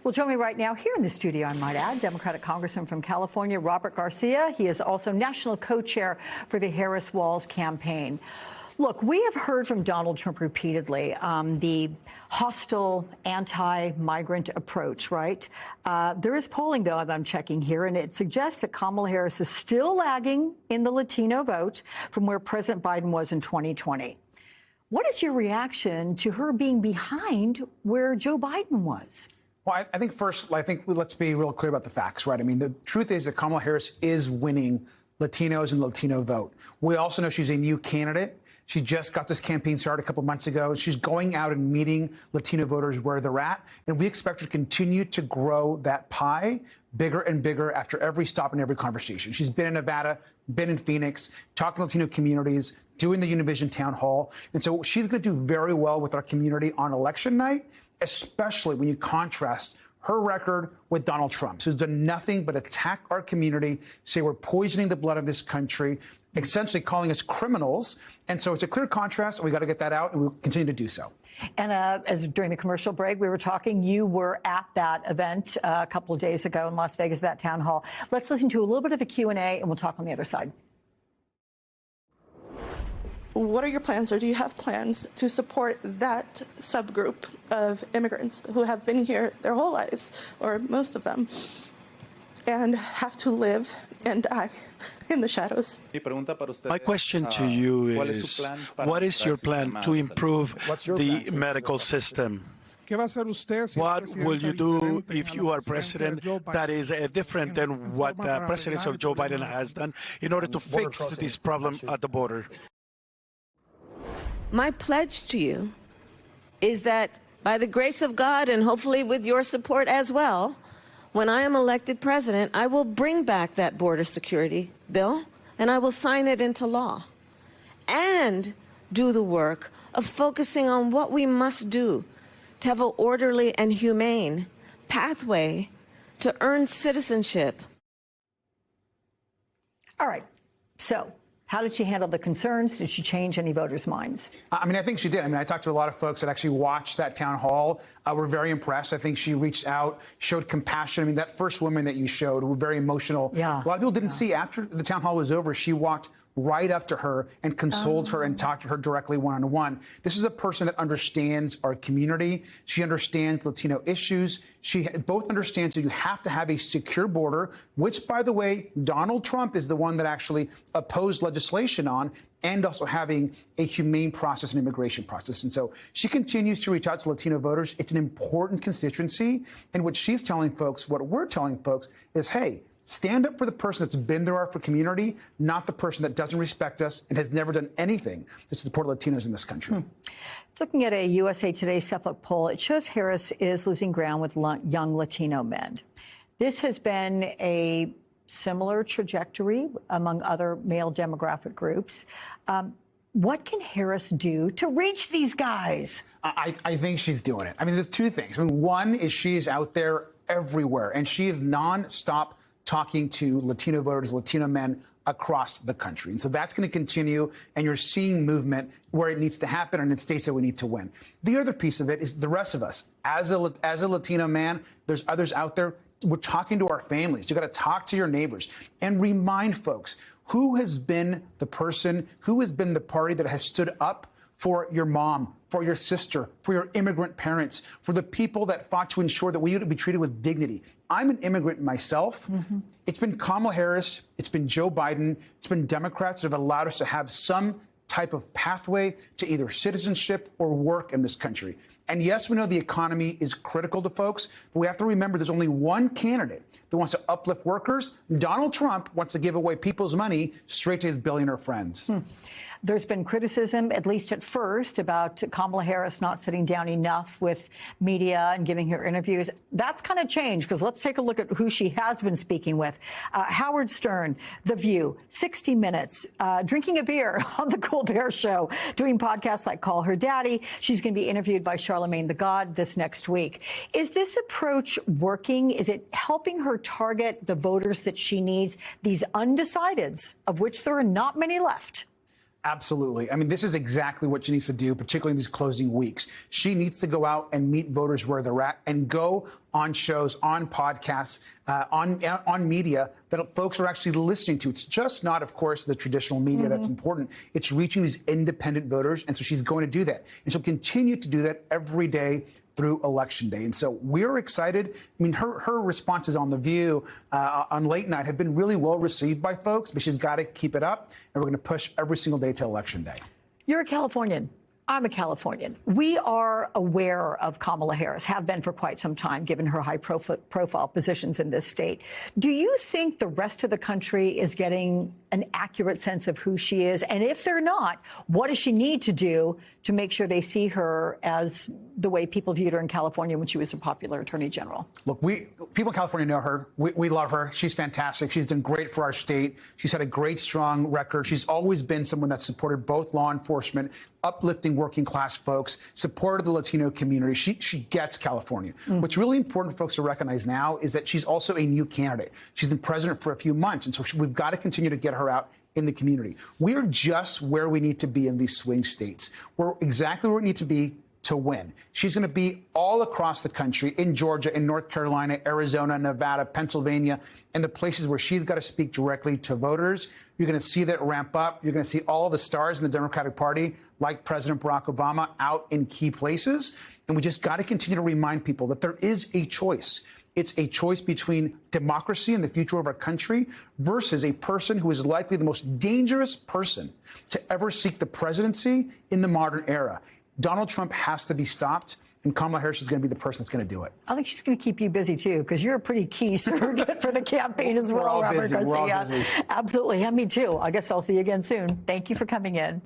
Well, join me right now here in the studio, I might add, Democratic Congressman from California, Robert Garcia. He is also national co-chair for the Harris-Walz campaign. Look, we have heard from Donald Trump repeatedly the hostile, anti-migrant approach, right? There is polling, though, that I'm checking here, and it suggests that Kamala Harris is still lagging in the Latino vote from where President Biden was in 2020. What is your reaction to her being behind where Joe Biden was? Well, I think first, let's be real clear about the facts, right? I mean, the truth is that Kamala Harris is winning Latinos and Latino vote. We also know she's a new candidate. She just got this campaign started a couple months ago. She's going out and meeting Latino voters where they're at. And we expect her to continue to grow that pie bigger and bigger after every stop and every conversation. She's been in Nevada, been in Phoenix, talking to Latino communities, doing the Univision town hall. And so she's going to do very well with our community on election night, especially when you contrast her record with Donald Trump, who's done nothing but attack our community, say we're poisoning the blood of this country, essentially calling us criminals. And so it's a clear contrast, and we got to get that out, and we'll continue to do so. And as during the commercial break, we were talking, you were at that event a couple of days ago in Las Vegas, that town hall. Let's listen to a little bit of the Q&A, and we'll talk on the other side. What are your plans, or do you have plans to support that subgroup of immigrants who have been here their whole lives, or most of them, and have to live and die in the shadows? My question to you is, what is your plan to improve the medical system? What will you do if you are president that is different than what the presidency of Joe Biden has done in order to fix this problem at the border? My pledge to you is that by the grace of God, and hopefully with your support as well, when I am elected president, I will bring back that border security bill and I will sign it into law and do the work of focusing on what we must do to have an orderly and humane pathway to earn citizenship. All right. So how did she handle the concerns? Did she change any voters' minds? I mean, I think she did. I mean, I talked to a lot of folks that actually watched that town hall. Were very impressed. I think she reached out, showed compassion. I mean, that first woman that you showed were very emotional. Yeah. A lot of people didn't see after the town hall was over, she walked right up to her and consoled her and talked to her directly one-on-one. This is a person that understands our community. She understands Latino issues. She both understands that you have to have a secure border, which, by the way, Donald Trump is the one that actually opposed legislation on, and also having a humane process and immigration process. And so she continues to reach out to Latino voters. It's an important constituency. And what she's telling folks, what we're telling folks is, hey, stand up for the person that's been there for community, not the person that doesn't respect us and has never done anything to support Latinos in this country. Looking at a USA Today Suffolk poll, it shows Harris is losing ground with young Latino men. This has been a similar trajectory among other male demographic groups. What can Harris do to reach these guys? I think she's doing it. I mean, there's two things. I mean, one is she's out there everywhere, and she is nonstop talking to Latino voters, Latino men across the country. And so that's going to continue, and you're seeing movement where it needs to happen and in states that we need to win. The other piece of it is the rest of us. As a Latino man, there's others out there. We're talking to our families. You got to talk to your neighbors and remind folks who has been the person, who has been the party that has stood up for your mom, for your sister, for your immigrant parents, for the people that fought to ensure that we would be treated with dignity. I'm an immigrant myself. It's been Kamala Harris, it's been Joe Biden, it's been Democrats that have allowed us to have some type of pathway to either citizenship or work in this country. And yes, we know the economy is critical to folks, but we have to remember there's only one candidate that wants to uplift workers. Donald Trump wants to give away people's money straight to his billionaire friends. There's been criticism, at least at first, about Kamala Harris not sitting down enough with media and giving her interviews. That's kind of changed, because let's take a look at who she has been speaking with. Howard Stern, The View, 60 Minutes, drinking a beer on The Colbert Show, doing podcasts like Call Her Daddy. She's going to be interviewed by Charlemagne the God this next week. Is this approach working? Is it helping her target the voters that she needs, these undecideds, of which there are not many left? Absolutely. I mean, this is exactly what she needs to do, particularly in these closing weeks. She needs to go out and meet voters where they're at and go on shows, on podcasts, on media that folks are actually listening to. It's just not, of course, the traditional media that's important. It's reaching these independent voters. And so she's going to do that. And she'll continue to do that every day through Election Day. And so we're excited. I mean, her responses on The View on late night have been really well received by folks, but she's got to keep it up. And we're going to push every single day to Election Day. You're a Californian. I'm a Californian. We are aware of Kamala Harris, have been for quite some time, given her high-profile positions in this state. Do you think the rest of the country is getting an accurate sense of who she is? And if they're not, what does she need to do to make sure they see her as the way people viewed her in California when she was a popular attorney general? Look, people in California know her. We love her. She's fantastic. She's done great for our state. She's had a great, strong record. She's always been someone that's supported both law enforcement, uplifting working class folks, supported the Latino community. She gets California. What's really important for folks to recognize now is that she's also a new candidate. She's been president for a few months, and so we've got to continue to get her out in the community. We're just where we need to be in these swing states. We're exactly where we need to be to win. She's going to be all across the country, in Georgia, in North Carolina, Arizona, Nevada, Pennsylvania, and the places where she's got to speak directly to voters. You're going to see that ramp up. You're going to see all the stars in the Democratic Party, like President Barack Obama, out in key places. And we just got to continue to remind people that there is a choice. It's a choice between democracy and the future of our country versus a person who is likely the most dangerous person to ever seek the presidency in the modern era. Donald Trump has to be stopped, and Kamala Harris is going to be the person that's going to do it. I think she's going to keep you busy, too, because you're a pretty key surrogate for the campaign as well, Robert Garcia. We're all busy. Absolutely. Yeah, me too. I guess I'll see you again soon. Thank you for coming in.